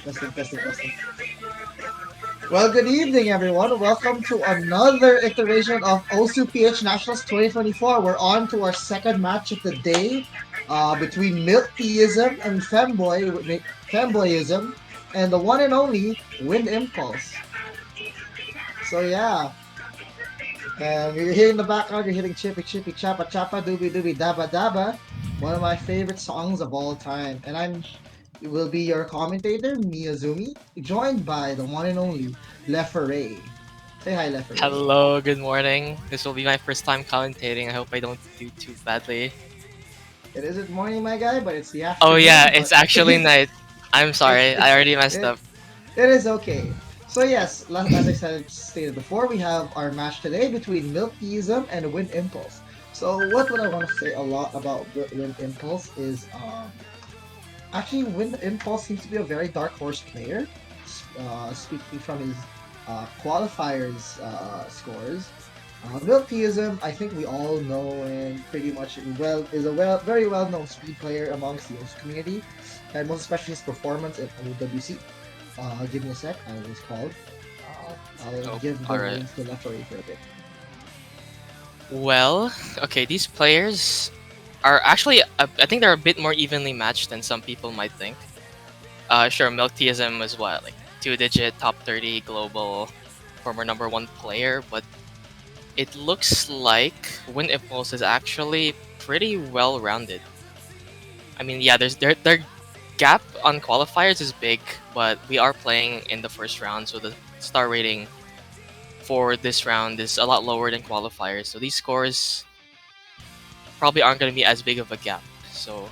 Testing. Well, good evening, everyone. Welcome to another iteration of OSU PH Nationals 2024. We're on to our second match of the day between Milkteaism and Femboyism, and the one and only WindImpulse. So, yeah, you're here in the background, you're hitting Chippy Chippy Chappa Chappa Doobie Doobie Dabba Dabba, one of my favorite songs of all time. And will be your commentator, Miyazumi, joined by the one and only Leferay. Say hi, Leferay. Hello, good morning. This will be my first time commentating. I hope I don't do too badly. It isn't morning, my guy, but it's the Oh yeah, afternoon. But it's actually it's night. I'm sorry, I already messed it, up. it is okay. So yes, as I stated before, we have our match today between Milkteaism and Wind Impulse. So what would I want to say a lot about Wind Impulse is actually Wind Impulse seems to be a very dark horse player. Speaking from his qualifiers scores, Milkteaism, I think we all know and pretty much is a very well known speed player amongst the OS community, and most especially his performance in OWC. Give me a sec, I was called. I'll Oh, give the alright. reins to Leffery for a bit. Well, okay, these players are actually, I think they're a bit more evenly matched than some people might think. Sure, Milkteaism was what, like 2-digit, top 30 global, former number one player, but it looks like Wind Impulse is actually pretty well rounded. I mean, yeah, their gap on qualifiers is big, but we are playing in the first round, so the star rating for this round is a lot lower than qualifiers. So these scores probably aren't going to be as big of a gap. So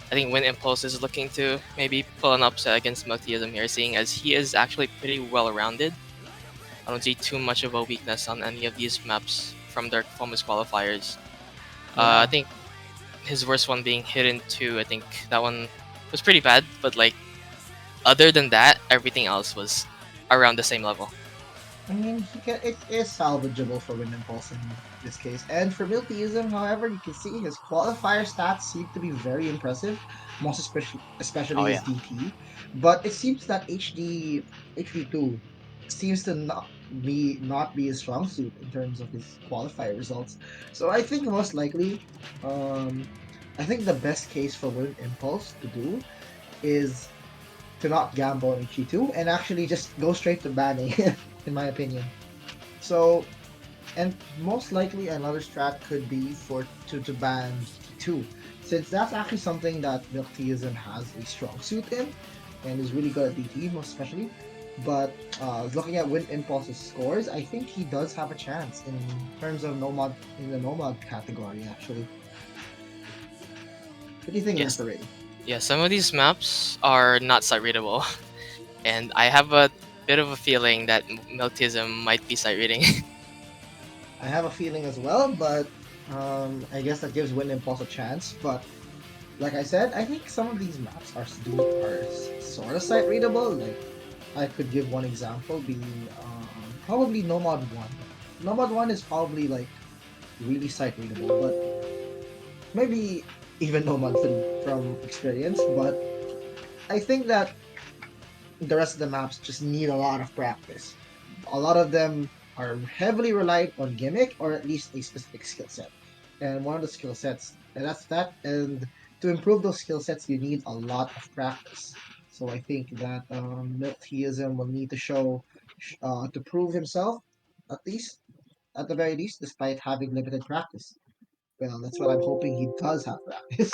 I think Win Impulse is looking to maybe pull an upset against Milkteaism here, seeing as he is actually pretty well rounded. I don't see too much of a weakness on any of these maps from his qualifiers. I Yeah. think his worst one being Hidden 2, I think that one was pretty bad, but like other than that, everything else was around the same level. I mean, it is salvageable for Wind Impulse in this case. And for Milkteaism, however, you can see his qualifier stats seem to be very impressive, most especially Oh his yeah. DP. But it seems that HD2 seems to not be his strong suit in terms of his qualifier results. So I think most likely, um, I think the best case for Wind Impulse to do is to not gamble on HG2 and actually just go straight to banning, in my opinion. So, and most likely another strat could be to ban GT2, since that's actually something that Milkteaism has a strong suit in and is really good at DT, most especially. But looking at Wind Impulse's scores, I think he does have a chance in terms of Nomad in the Nomad category. Actually, what do you think, Yes. Leferay? Yeah, some of these maps are not sight readable, and I have a bit of a feeling that Milktism might be sight reading. I have a feeling as well, but I guess that gives Wind Impulse a chance. But like I said, I think some of these maps are sort of sight readable. Like I could give one example being probably Nomad One. Nomad One is probably like really sight readable, but maybe even Nomad Three from experience. But I think that the rest of the maps just need a lot of practice. A lot of them are heavily reliant on gimmick or at least a specific skill set. And one of the skill sets, and that's that. And to improve those skill sets, you need a lot of practice. So I think that Milkteaism will need to to prove himself, at least, at the very least, despite having limited practice. Well, that's what I'm hoping he does have practice.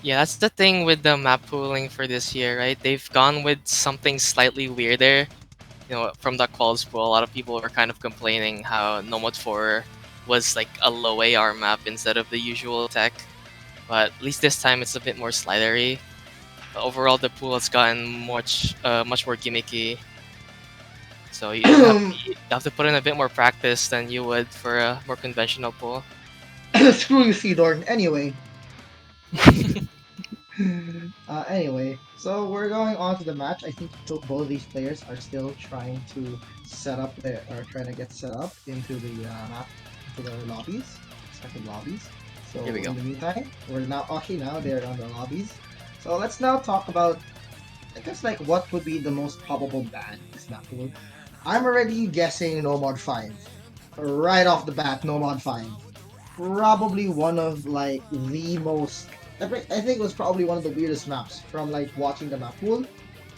Yeah, that's the thing with the map pooling for this year, right? They've gone with something slightly weirder. You know, from the quals pool, a lot of people were kind of complaining how Nomad 4 was like a low AR map instead of the usual tech. But at least this time it's a bit more slidery. But overall, the pool has gotten much more gimmicky. So you have to put in a bit more practice than you would for a more conventional pool. Screw you, Seedorn. Anyway, so we're going on to the match. I think both of these players are still trying to trying to get set up into the map, into their lobbies, respective lobbies. Here we So in go. the meantime, we're now actually now they're on the lobbies. So let's now talk about I guess like what would be the most probable ban is that pool. I'm already guessing No Mod 5. Right off the bat, No Mod 5. Probably one of like the most. I think it was probably one of the weirdest maps from like watching the map pool.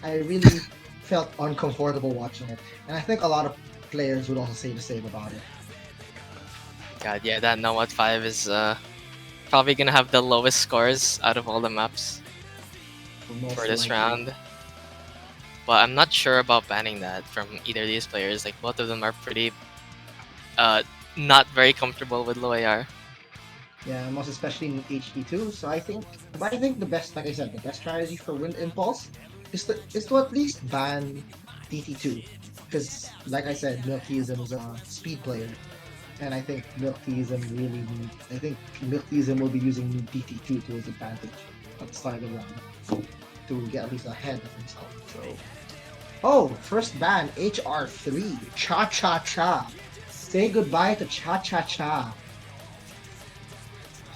I really felt uncomfortable watching it, and I think a lot of players would also say the same about it. God, yeah, that Nomad 5 is probably gonna have the lowest scores out of all the maps for Most this likely. round. But I'm not sure about banning that from either of these players. Like both of them are pretty uh not very comfortable with low AR. Yeah, most especially in HD2. So I think the best, like I said, the best strategy for WindImpulse is to at least ban DT2, because like I said, Milkteaism is a speed player, and I think I think Milkteaism will be using DT2 to his advantage at the start of the round to get at least ahead of himself. So, oh, first ban HR3 Cha Cha Cha. Say goodbye to Cha Cha Cha.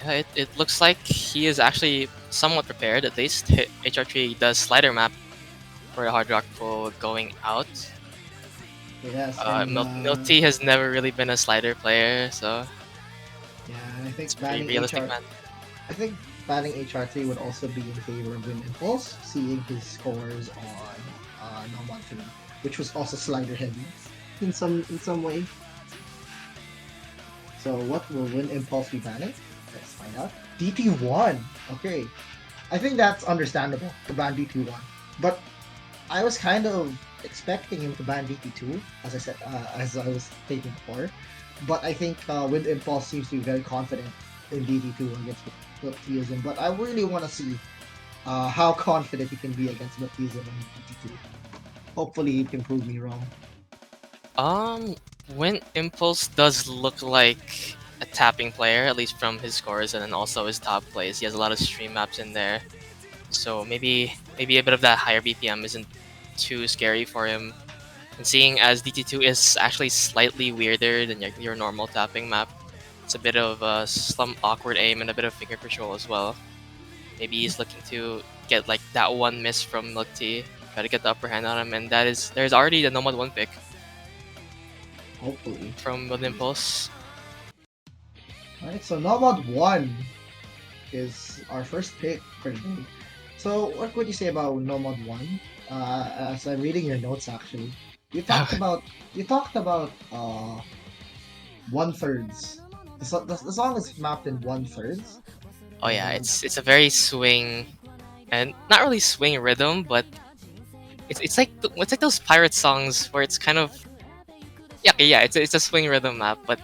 Yeah, it looks like he is actually somewhat prepared. At least HR3 does slider map for a hard rock pool going out. Yes, and Milty has never really been a slider player, so yeah, and I it's think pretty realistic, man. I think banning HR3 would also be in favor of WindImpulse, seeing his scores on No Mod 3, which was also slider heavy in some way. So what will WindImpulse be banning? Let's find out. DP1. Okay, I think that's understandable to ban DP1, but I was kind of expecting him to ban DP2, as I said, as I was stating before. But I think WindImpulse seems to be very confident in DT2 against Milkteaism. But I really want to see how confident he can be against Milkteaism in DT2. Hopefully, he can prove me wrong. Um, when Impulse does look like a tapping player, at least from his scores and then also his top plays. He has a lot of stream maps in there, so maybe a bit of that higher BPM isn't too scary for him. And seeing as DT2 is actually slightly weirder than your normal tapping map, it's a bit of some awkward aim and a bit of finger control as well. Maybe he's looking to get like that one miss from Milk try to get the upper hand on him, and there's already the Nomad 1 pick Hopefully. from Wild Impulse. Alright, so Nomad 1 is our first pick for today. So, what would you say about Nomad 1? As I'm reading your notes, actually, you talked about you talked about 1/3. The song is mapped in 1/3, Oh yeah, and it's a very swing and not really swing rhythm, but it's like those pirate songs where it's kind of yeah, it's a swing rhythm map, but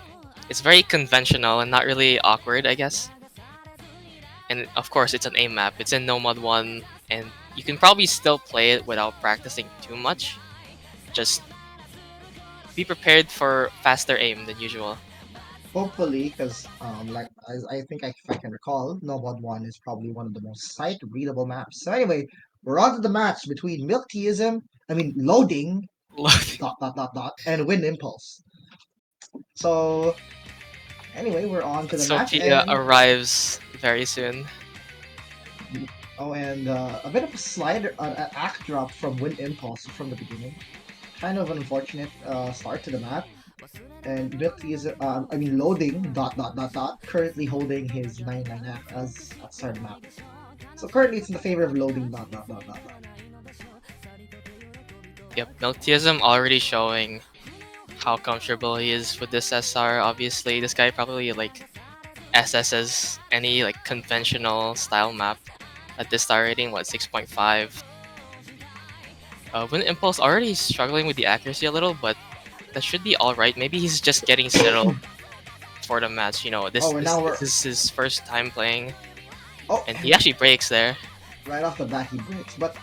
it's very conventional and not really awkward, I guess. And of course, it's an aim map. It's in Nomad 1, and you can probably still play it without practicing too much. Just be prepared for faster aim than usual. hopefully, because like I think if I can recall, Nomad 1 is probably one of the most sight readable maps. So anyway, we're on to the match between Loading and Wind Impulse. So anyway, we're on to the match, Sophia and arrives very soon. a bit of a slider, an act drop from Wind Impulse from the beginning. Kind of an unfortunate start to the map. And loading currently holding his 9-9F as a start map. So currently it's in the favor of loading dot. Yep, Milkteaism already showing how comfortable he is with this SR. Obviously, this guy probably like SSs any like conventional style map at this star rating, what 6.5. Wind Impulse already struggling with the accuracy a little, but that should be all right. Maybe he's just getting settled for the match. You know, Oh, and now we're this is his first time playing, oh, and he and actually breaks there. right off the bat he breaks. But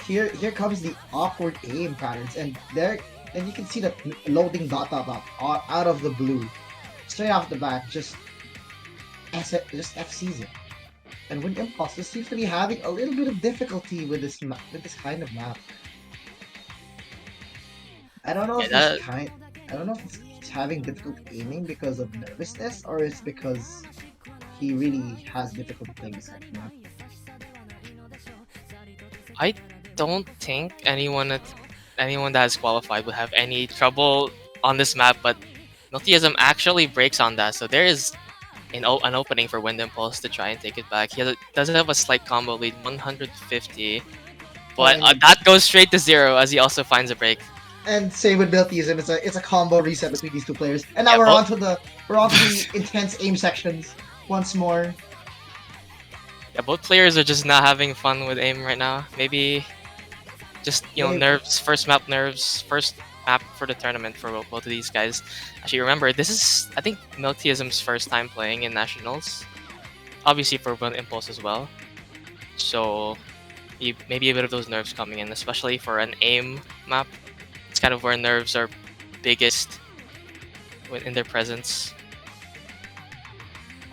here comes the awkward aim patterns, and you can see that loading dot out of the blue, straight off the bat, just FCs it. And Wind Impulse just seems to be having a little bit of difficulty with with this kind of map. I don't know Yeah, if that I don't know if he's having difficulty aiming because of nervousness or it's because he really has difficulty playing this kind of map. I don't think anyone that has qualified would have any trouble on this map, but Milkteaism actually breaks on that, so there is an opening for WindImpulse to try and take it back. Does have a slight combo lead, 150, Oh, but that goes straight to 0 as he also finds a break. and same with Milkteaism. It's a combo reset between these two players. And now Yeah, we're on to the intense aim sections once more. Yeah, both players are just not having fun with aim right now. Maybe just nerves. First map nerves. First map for the tournament for both of these guys. Actually, remember this is I think Milkteaism's first time playing in nationals. Obviously for WindImpulse as well. So maybe a bit of those nerves coming in, especially for an aim map. It's kind of where nerves are biggest in their presence.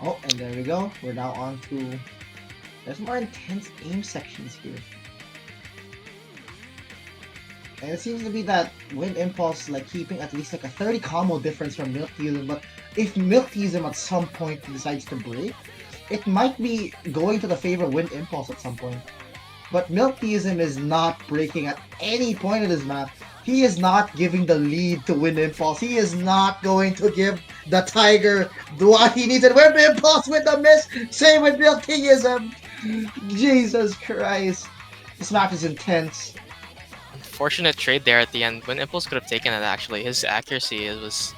Oh, and there we go. We're now on to... There's more intense aim sections here. And it seems to be that WindImpulse like keeping at least like a 30 combo difference from Milkteaism, but if Milkteaism at some point decides to break, it might be going to the favor of WindImpulse at some point. But Milkteaism is not breaking at any point in this map. He is not giving the lead to WindImpulse. He is not going to give the Tiger what he needs. And WindImpulse with the miss. Same with Milkteaism. Jesus Christ. This map is intense. Unfortunate trade there at the end. WindImpulse could have taken it actually. His accuracy was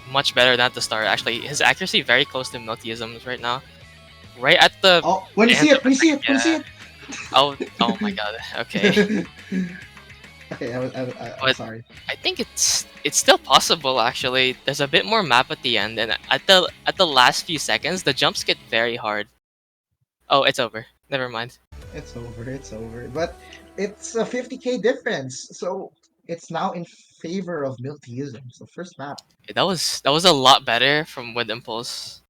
much better than at the start. Actually, his accuracy very close to Milkteaism's right now. Right at the when you see it, when you see it. Oh my god. Okay. Okay, I'm sorry. I think it's still possible actually. There's a bit more map at the end, and at the last few seconds, the jumps get very hard. Oh, it's over. Never mind. It's over. But it's a 50k difference, so it's now in favor of Milkteaism. So first map. That was a lot better from WindImpulse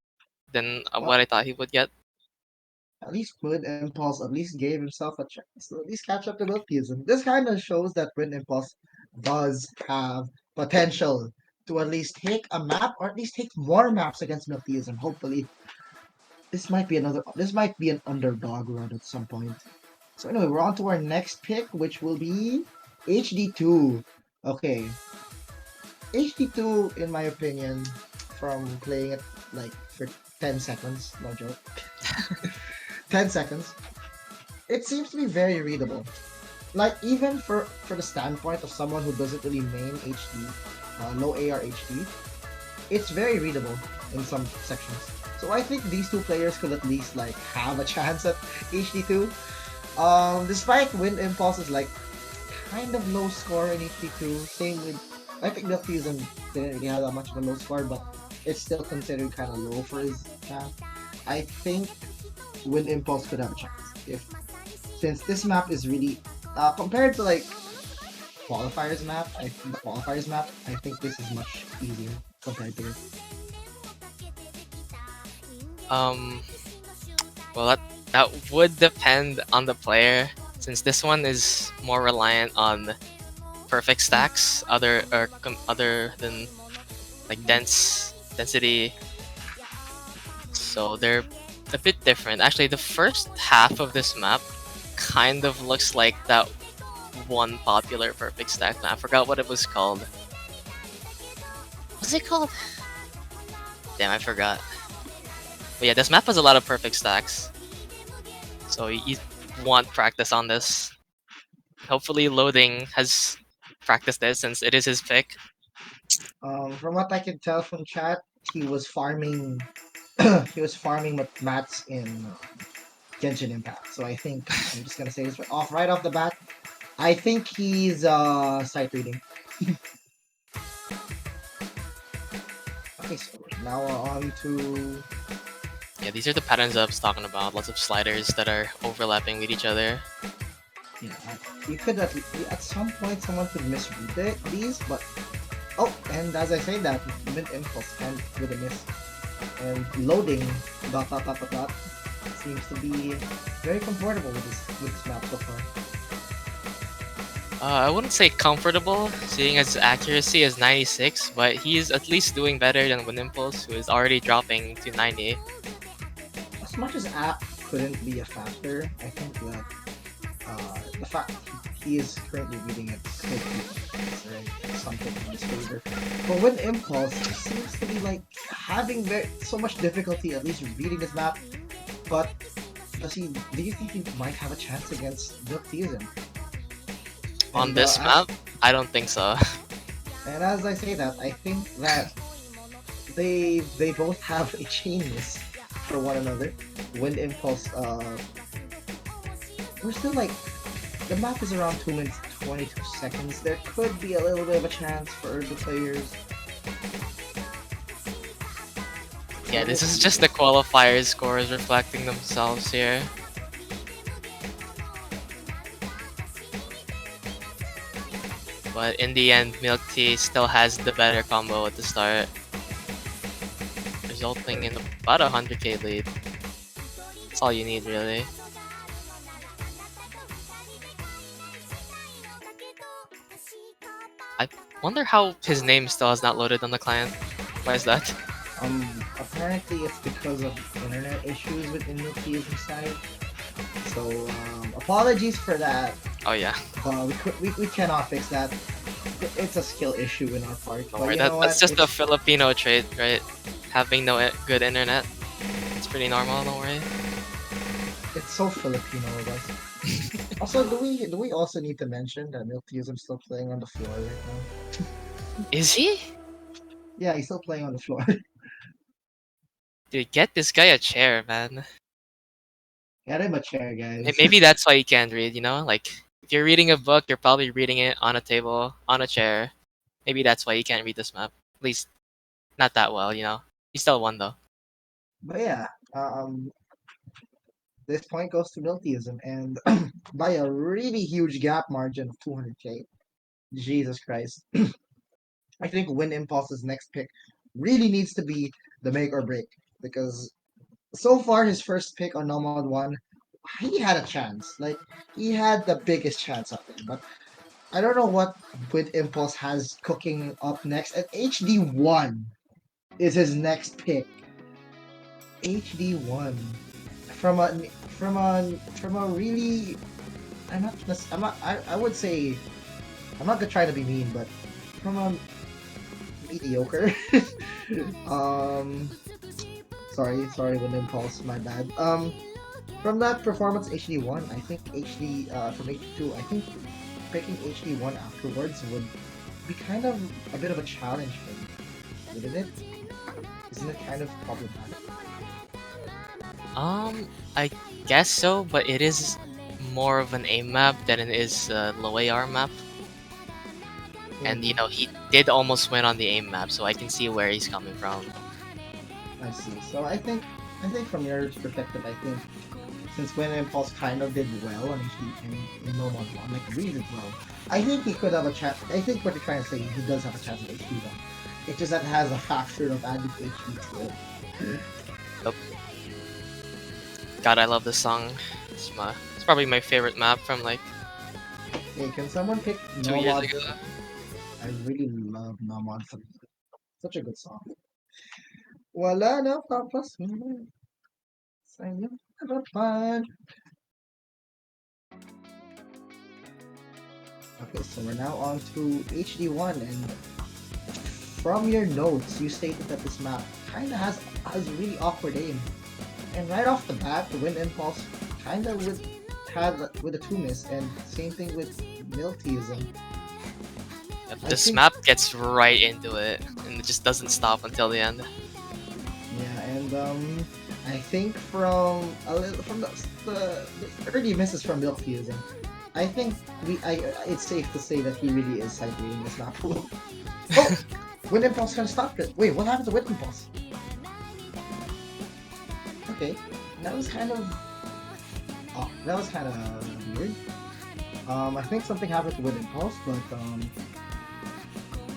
than what I thought he would get. At least WindImpulse at least gave himself a chance to at least catch up to Milkteaism. This kind of shows that WindImpulse does have potential to at least take a map or at least take more maps against Milkteaism. Hopefully, this might be an underdog run at some point. So anyway, we're on to our next pick, which will be HD2. Okay. HD2, in my opinion, from playing it like for 10 seconds, no joke. 10 seconds. It seems to be very readable. Like, even for the standpoint of someone who doesn't really main HD, low AR HD, it's very readable in some sections. So I think these two players could at least like have a chance at HD2. Despite WindImpulse's like kind of low score in HD2, same with I think Milkteaism didn't really have that much of a low score, but it's still considered kind of low for his map. I think WindImpulse could have a chance since this map is really compared to like the qualifiers map. I think this is much easier compared to it. Well, that would depend on the player, since this one is more reliant on perfect stacks, other than like density. So they're a bit different. Actually, the first half of this map kind of looks like that one popular perfect stack map. I forgot what it was called. What's it called? Damn, I forgot. But yeah, this map has a lot of perfect stacks. So you want practice on this. Hopefully Loading has practiced this since it is his pick. From what I can tell from chat, he was farming with mats in Genshin Impact. So I think I'm just gonna say this right off the bat. I think he's sight reading. Okay, so now we're on to... Yeah, these are the patterns I was talking about. Lots of sliders that are overlapping with each other. Yeah, you could at some point someone could misread these, but oh, and as I say that, WindImpulse can with a miss. And Loading ... seems to be very comfortable with this map so far. I wouldn't say comfortable, seeing his accuracy is 96, but he's at least doing better than WindImpulse, who is already dropping to 90. As much as app couldn't be a factor, I think that the fact he is currently reading it could be considering something in his favor. But when Impulse seems to be like having so much difficulty at least reading this map, but do you think he might have a chance against Milkteaism? On this map, I don't think so. And as I say that, I think that they both have a genius for one another. WindImpulse, we're still like, the map is around 2 minutes 22 seconds. There could be a little bit of a chance for the players. Yeah, this is just the qualifier scores reflecting themselves here. But in the end, Milk Tea still has the better combo at the start, resulting in about 100k lead. That's all you need, really. I wonder how his name still has not loaded on the client. Why is that? Apparently it's because of internet issues within Milkteaism side. So, apologies for that. Oh yeah. We cannot fix that. It's a skill issue in our part. Don't worry, that's just a Filipino trait, right? Having no good internet. It's pretty normal, don't worry. It's so Filipino of us. Also, do we also need to mention that Milkteaism's still playing on the floor right now? Is he? Yeah, he's still playing on the floor. Dude, get this guy a chair, man. Get him a chair, guys. Maybe that's why you can't read, you know? Like, if you're reading a book, you're probably reading it on a table, on a chair. Maybe that's why you can't read this map. At least, not that well, you know? You still won, though. But yeah, this point goes to Milkteaism, and by a really huge gap margin of 200k. Jesus Christ. I think WindImpulse's next pick really needs to be the make or break, because so far his first pick on Nomad 1, he had a chance. Like, he had the biggest chance of it, but I don't know what WindImpulse has cooking up next. And HD1 is his next pick. HD1 from a really, I would say, I'm not gonna try to be mean, but from a mediocre sorry WindImpulse, my bad. From that performance HD1, I think from HD2, I think picking HD1 afterwards would be kind of a bit of a challenge for me, wouldn't it? Isn't it kind of problematic? I guess so, but it is more of an aim map than it is a low AR map. And you know, he did almost win on the aim map, so I can see where he's coming from. I see. So I think from your perspective, I think since WindImpulse kind of did well on in No Mod 1, like really did well, I think he could have a chance. I think what you're trying to say, he does have a chance of HD though. It's just that it has a factor of adding HD to it. Yep. God, I love this song. It's probably my favorite map from like Hey, can someone pick 2 years ago? I really love Nomad 3. Such a good song. Wala na papasin sa'yo harapan. Okay, so we're now on to HD1, and from your notes, you stated that this map kinda has really awkward aim. And right off the bat, the WindImpulse kinda with a 2 miss, and same thing with Milkteaism. Yep, this map gets right into it, and it just doesn't stop until the end. Yeah, and I think from the early misses from Milkteaism, I think it's safe to say that he really is sight reading this map. Oh, WindImpulse kind of stopped it. Wait, what happened to WindImpulse? Okay, that was kind of weird. I think something happened to WindImpulse, but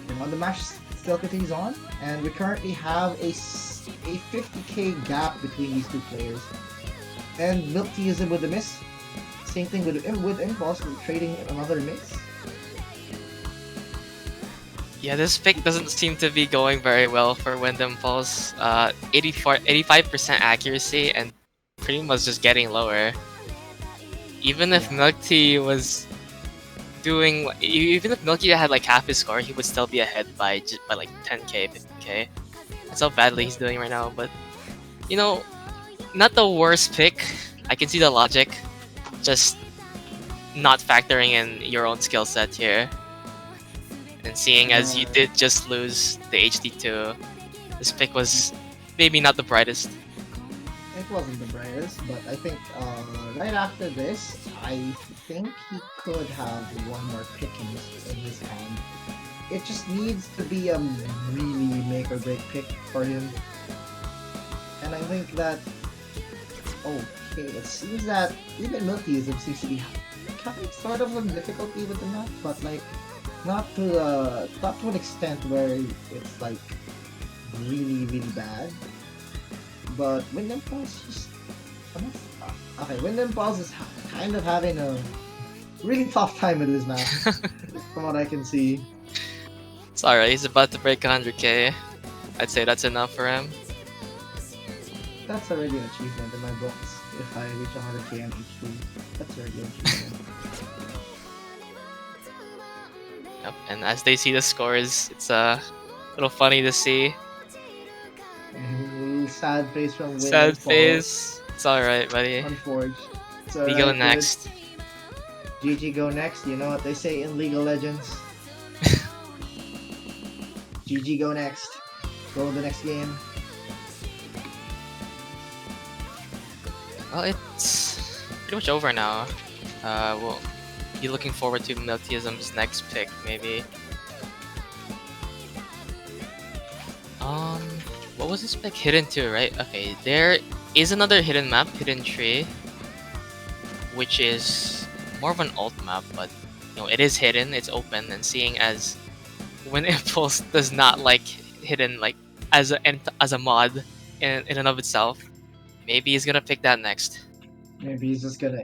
you know, the match still continues on, and we currently have a 50k gap between these two players. And Milkteaism with the miss. Same thing with Impulse, trading another miss. Yeah, this pick doesn't seem to be going very well for WindImpulse. 85% accuracy and pretty much just getting lower. Even if Yeah. Milk Tea was doing, even if Milk Tea had like half his score, he would still be ahead by by like 10k, 15k. That's how badly Yep. he's doing right now. But you know, not the worst pick. I can see the logic. Just not factoring in your own skill set here. And seeing as you Yeah. did just lose the HD2, this pick was maybe not the brightest. It wasn't the brightest, but I think right after this, I think he could have one more pick in his hand. It just needs to be a really make or break pick for him. And I think that, okay, it seems that even Milkteaism seems to be having sort of some difficulty with the map, but like not to an extent where it's like really bad. But WindImpulse just okay. WindImpulse is kind of having a really tough time with this map, from what I can see. It's alright, he's about to break 100k. I'd say that's enough for him. That's already an achievement in my books. If I reach 100k on HP, that's already an achievement. Yep, and as they see the scores, it's a little funny to see. Sad face from Sad WindImpulse. face. It's alright, buddy. Unforged. It's We go alright, dude. next. GG go next. You know what they say in League of Legends. GG go next. Go to the next game. Well, it's pretty much over now. We'll be looking forward to Milkteaism's next pick, maybe. What was this pick? Hidden 2, right? Okay, there is another hidden map, Hidden Tree, which is more of an alt map, but you know, it is hidden, it's open, and seeing as WindImpulse does not like hidden like as a mod in and of itself, maybe he's gonna pick that next. Maybe he's just gonna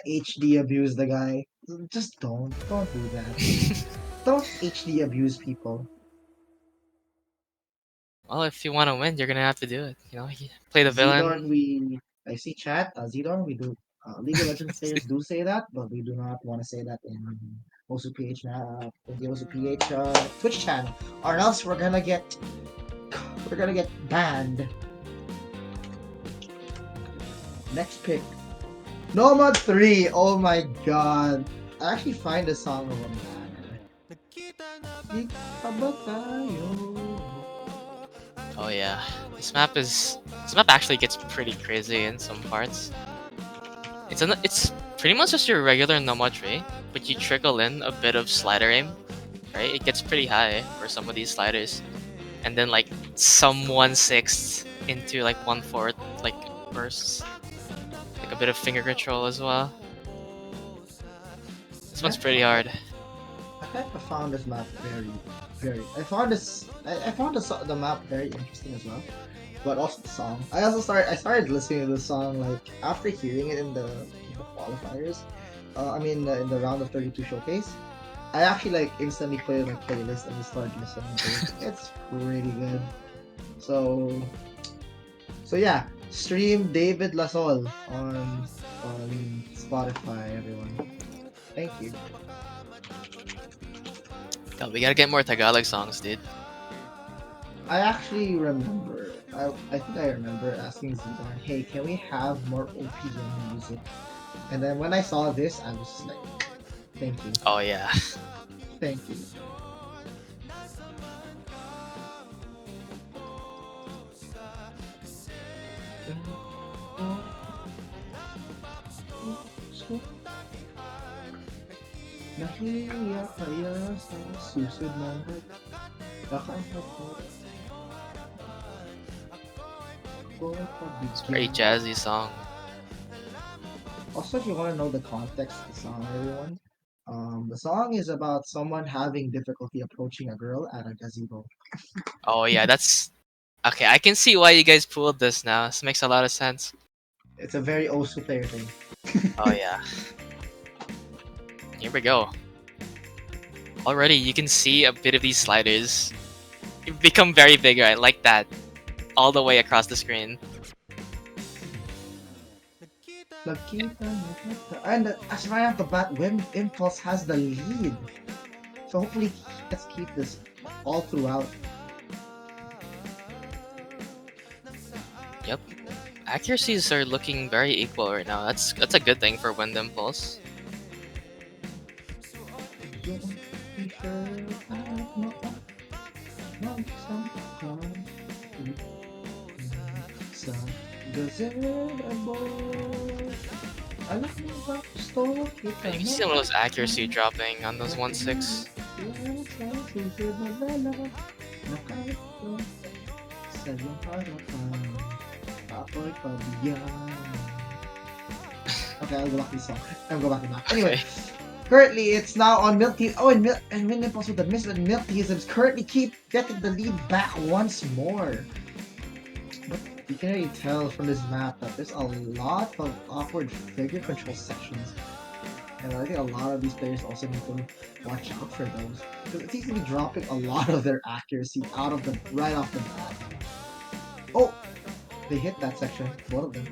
HD abuse the guy. Just don't do that. Don't HD abuse people. Well, if you want to win, you're gonna have to do it. You know, play the Zedorn, villain. I see chat. Zedorn, we do. League of Legends players do say that, but we do not want to say that in also in the also PH Twitch channel, or else we're gonna get banned. Next pick, Nomad 3. Oh my god, I actually find the song of a banner. Ikaw ba tayo? Oh yeah, this map actually gets pretty crazy in some parts. It's pretty much just your regular normal tree, but you trickle in a bit of slider aim, right? It gets pretty high for some of these sliders, and then like some 1/6 into like 1/4 like bursts, like a bit of finger control as well. This one's pretty hard. I kind of found this map very. I found the map very interesting as well, but also the song. I started listening to the song like after hearing it in the qualifiers. I mean, in the round of 32 showcase. I actually like instantly put it in my playlist and just started listening to it. It's pretty good. So, yeah, stream David Lasol on Spotify, everyone. Thank you. God, we gotta get more Tagalog songs, dude. I actually remember. I think I remember asking Zidane, "Hey, can we have more OPM music?" And then when I saw this, I was just like, "Thank you, Oh yeah. thank you." Nahiya kaya sa susunod kakahapon ko It's a very pabigyan. jazzy song. Also, if you want to know the context of the song, everyone, the song is about someone having difficulty approaching a girl at a gazebo. Oh yeah, that's okay. I can see why you guys pulled this now. This makes a lot of sense. It's a very Osu player thing. Oh yeah. Here we go. Already you can see a bit of these sliders become very big, right? Like that. All the way across the screen. Nakita, nakita. And as right off the bat, Wind Impulse has the lead. So hopefully, let's keep this all throughout. Yep. Accuracies are looking very equal right now. That's a good thing for Wind Impulse. Yeah, be sure I know want some some gazebo. I like my rock store. And you can see some of those accuracy dropping on those 1-6. Okay, I'll go back to the song. I'll go back to that. Anyway, Okay. currently it's now on Milk Tea. Oh, and Wind Impulse with the miss, and Milkteaism is currently keep getting the lead back once more. But you can already tell from this map that there's a lot of awkward figure control sections. And I think a lot of these players also need to watch out for those. Because it seems to be dropping a lot of their accuracy out of the right off the bat. Oh! They hit that section, both of them.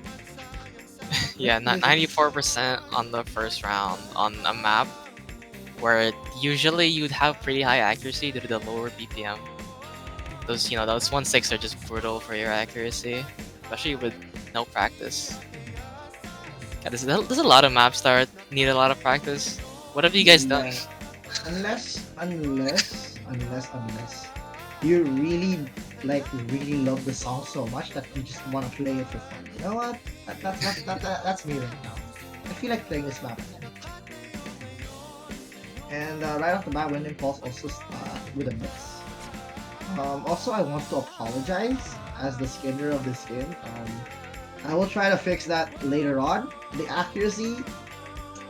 Yeah, not 94% on the first round on a map where usually you'd have pretty high accuracy due to the lower BPM. Those 1-6 are just brutal for your accuracy, especially with no practice. Yeah, there's a lot of maps that need a lot of practice. What have you guys done? Yeah. Unless you really love the song so much that you just want to play it for fun. You know what? That's me right now. I feel like playing this map again. And right off the bat, Wind Impulse also with a mix. Also, I want to apologize as the skinner of this game. I will try to fix that later on. The accuracy,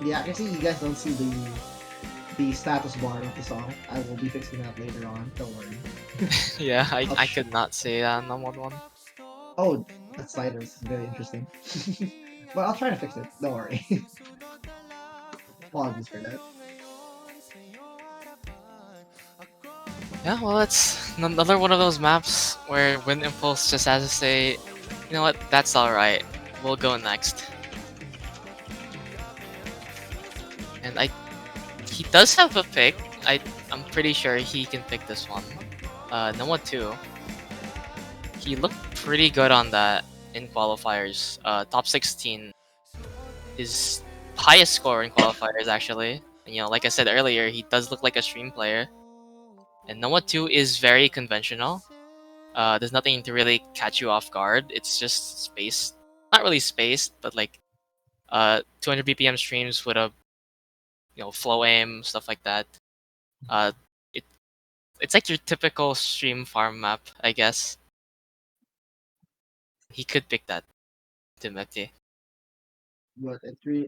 you guys don't see the status bar of the song. I will be fixing that later on. Don't worry. Yeah, I'll I sh- could not say that on mod 1. oh, that sliders is very interesting. But I'll try to fix it. Don't worry. Apologies for that. Yeah, well, it's another one of those maps where Wind Impulse just has to say, you know what, that's alright, we'll go next. And he does have a pick. I'm pretty sure he can pick this one. Noah 2. He looked pretty good on that in qualifiers. Top 16. His highest score in qualifiers, actually. And, like I said earlier, he does look like a stream player. And Noah 2 is very conventional. There's nothing to really catch you off guard. It's just spaced. Not really spaced, but like 200 BPM streams with a flow aim, stuff like that. Uh, it it's like your typical stream farm map, I guess. He could pick that to Mekti. But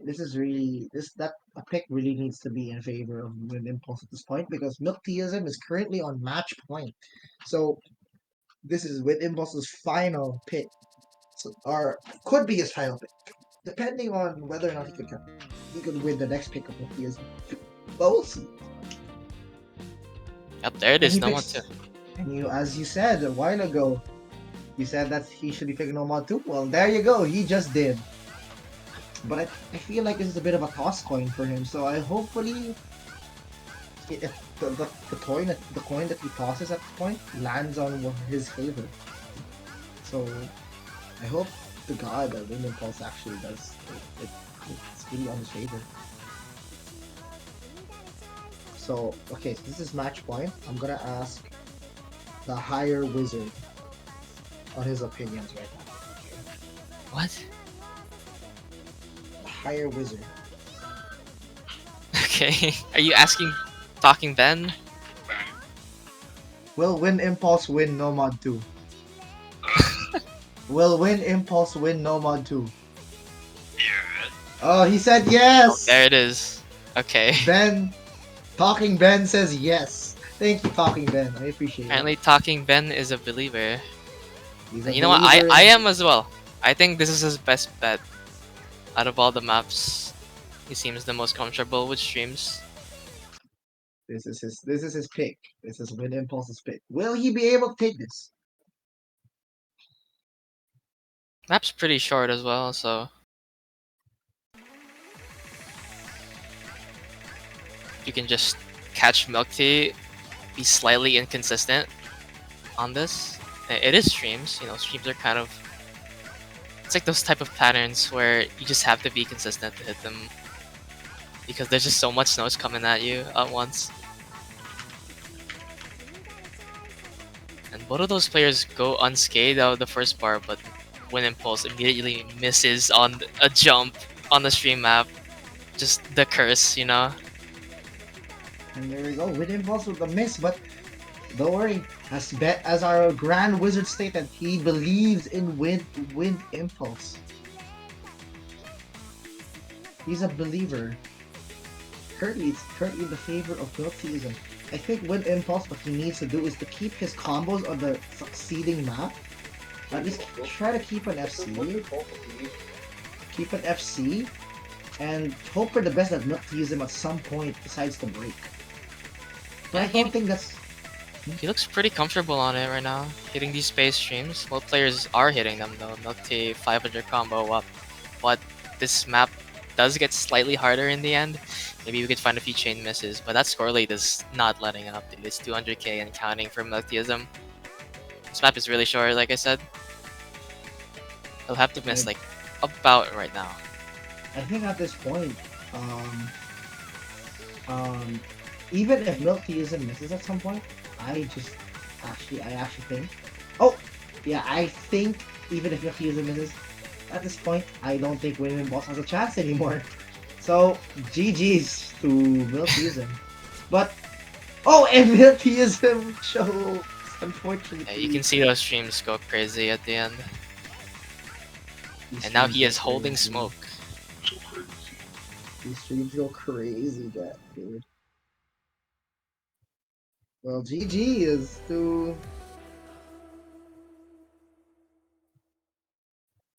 this is really this that a pick really needs to be in favor of Wind Impulse at this point because Milkteaism is currently on match point. So this is Wind Impulse's final pick. So, or could be his final pick. Depending on whether or not he could win the next pick of Milkteaism. But we'll see. Yep, there it And is. he No one too. picks and as you said a while ago, you said that he should be picking Nomad too. Well, there you go. He just did. But I feel like this is a bit of a toss coin for him. So I hopefully if the coin that he tosses at the point lands on his favor. So I hope to God that Wind Impulse actually does it's really on his favor. So okay, so this is match point. I'm gonna ask the higher wizard on his opinions right now. What? The higher wizard. Okay. Are you asking Talking Ben? Will Wind Impulse win Nomad 2? Will Wind Impulse win Nomad 2? Oh, he said Oh, yes! there it is. Okay. Talking Ben says yes. Thank you, Talking Ben. I appreciate it. Apparently, Talking Ben is a believer. He's a And you know what? I believer I in- am as well. I think this is his best bet out of all the maps. He seems the most comfortable with streams. This is his pick. This is Wind Impulse's pick. Will he be able to take this? Map's pretty short as well, so you can just catch Milk Tea be slightly inconsistent on this. It is streams, you know, streams are kind of, it's like those type of patterns where you just have to be consistent to hit them because there's just so much snows coming at you at once. And both of those players go unscathed out of the first bar, but WindImpulse immediately misses on a jump on the stream map. Just the curse, you know? And there we go, WindImpulse with the miss, but don't worry. As our Grand Wizard stated, he believes in WindImpulse. He's a believer. Currently the favor of Milkteaism. I think WindImpulse, what he needs to do is to keep his combos on the succeeding map. At least try to keep an FC. Keep an FC. And hope for the best that Milkteaism at some point decides to break. But I don't think that's... He looks pretty comfortable on it right now, hitting these space streams. Most players are hitting them though. Milk Tea 500 combo up, but this map does get slightly harder in the end. Maybe we could find a few chain misses, but that score lead is not letting up, dude. It's 200k and counting for Milkteaism. This map is really short, like I said. He'll have to miss like about right now. I think at this point, even if Milkteaism misses at some point, I actually think, oh, yeah, I think even if Milkteaism misses, at this point, I don't think WindImpulse has a chance anymore. So, GG's to Milkteaism. But, oh, and Milkteaism chose, unfortunately. Yeah, you can see those streams go crazy at the end. And now he is holding smoke. These streams go crazy, dude. Well, GG is to...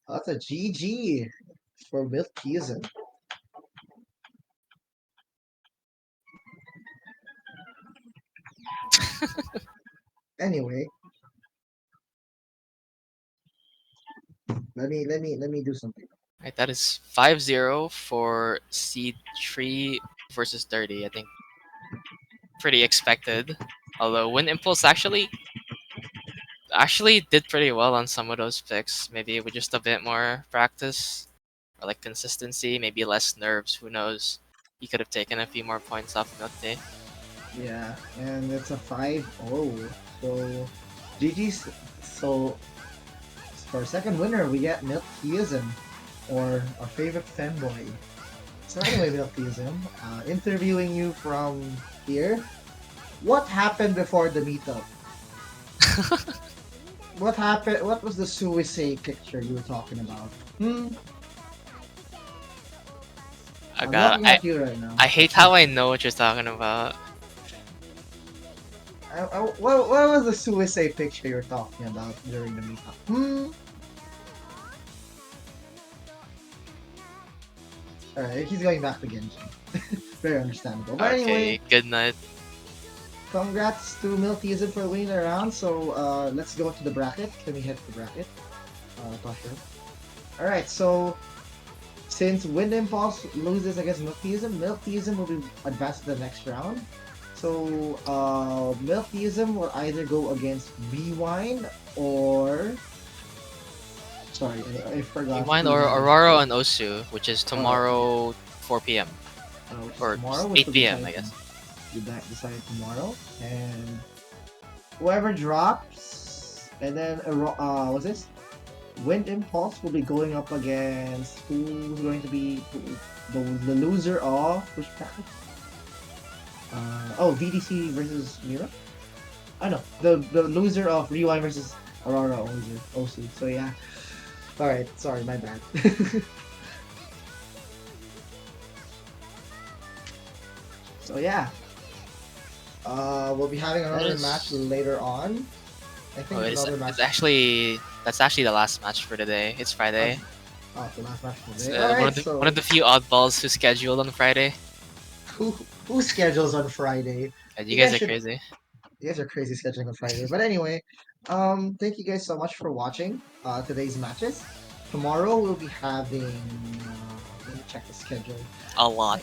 That's a GG for Milkteaism. Anyway, let me do something. Right, that is 5-0 for seed 3 versus 30. I think pretty expected. Although WindImpulse actually did pretty well on some of those picks. Maybe with just a bit more practice or like consistency, maybe less nerves. Who knows? He could have taken a few more points off Milk Tea. Yeah, and it's a 5-0. So GG's. So for second winner, we get Milkteaism, or our favorite fanboy. So anyway, Milkteaism, interviewing you from here. What happened before the meetup? What happened? What was the suicide picture you were talking about? I'm looking at you right now. I hate how I know what you're talking about. What was the suicide picture you were talking about during the meetup? Alright, he's going back to Genji. Very understandable. But Okay, anyway, good night. congrats to Milkteaism for winning the round. So let's go to the bracket. Let me head to the bracket. Alright, so since WindImpulse loses against Milkteaism, Milkteaism will be advanced to the next round. So Milkteaism will either go against Rewind or... Sorry, I forgot. Rewind or Aurora and Osu, which is tomorrow 4 p.m. Or tomorrow, 8 p.m. I guess. You decide tomorrow, and whoever drops, and then what's this? WindImpulse will be going up against who's going to be the loser of which bracket? VDC versus Mira. I know the loser of Rewind versus Aurora Osu. So yeah. All right, sorry, my bad. So yeah. We'll be having another match later on. I think another match. That's actually the last match for today. It's Friday. Oh, the last match for today. One of the few oddballs who scheduled on Friday. Who schedules on Friday? You guys are crazy. You guys are crazy scheduling on Friday. But anyway, thank you guys so much for watching today's matches. Tomorrow we'll be having. Let me check the schedule. A lot.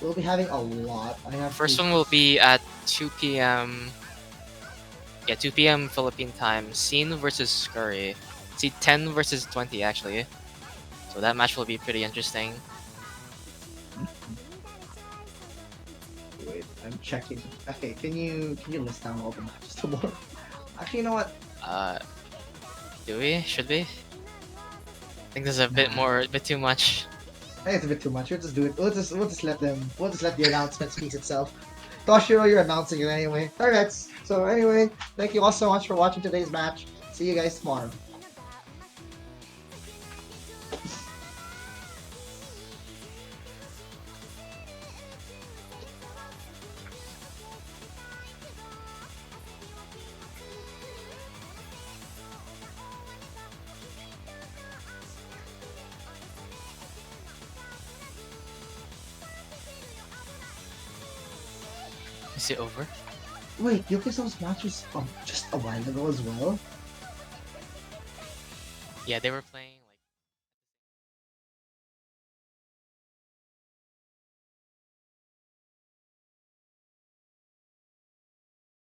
We'll be having a lot. I have First to. one will be at 2 p.m. Yeah, 2 p.m. Philippine time. Scene versus Scurry. See, 10 versus 20 actually. So that match will be pretty interesting. Wait, I'm checking. Okay, can you list down all the matches tomorrow? Actually, you know what? Uh, do we? Should we? I think this is a bit Nah, more, a bit too much. I think it's a bit too much. We'll just do it. We'll just let them. We'll just let the announcement speak itself. Toshiro, you're announcing it anyway. Alright. So anyway, thank you all so much for watching today's match. See you guys tomorrow. Is it over? Wait, Yokoso's match was just a while ago as well. Yeah, they were playing.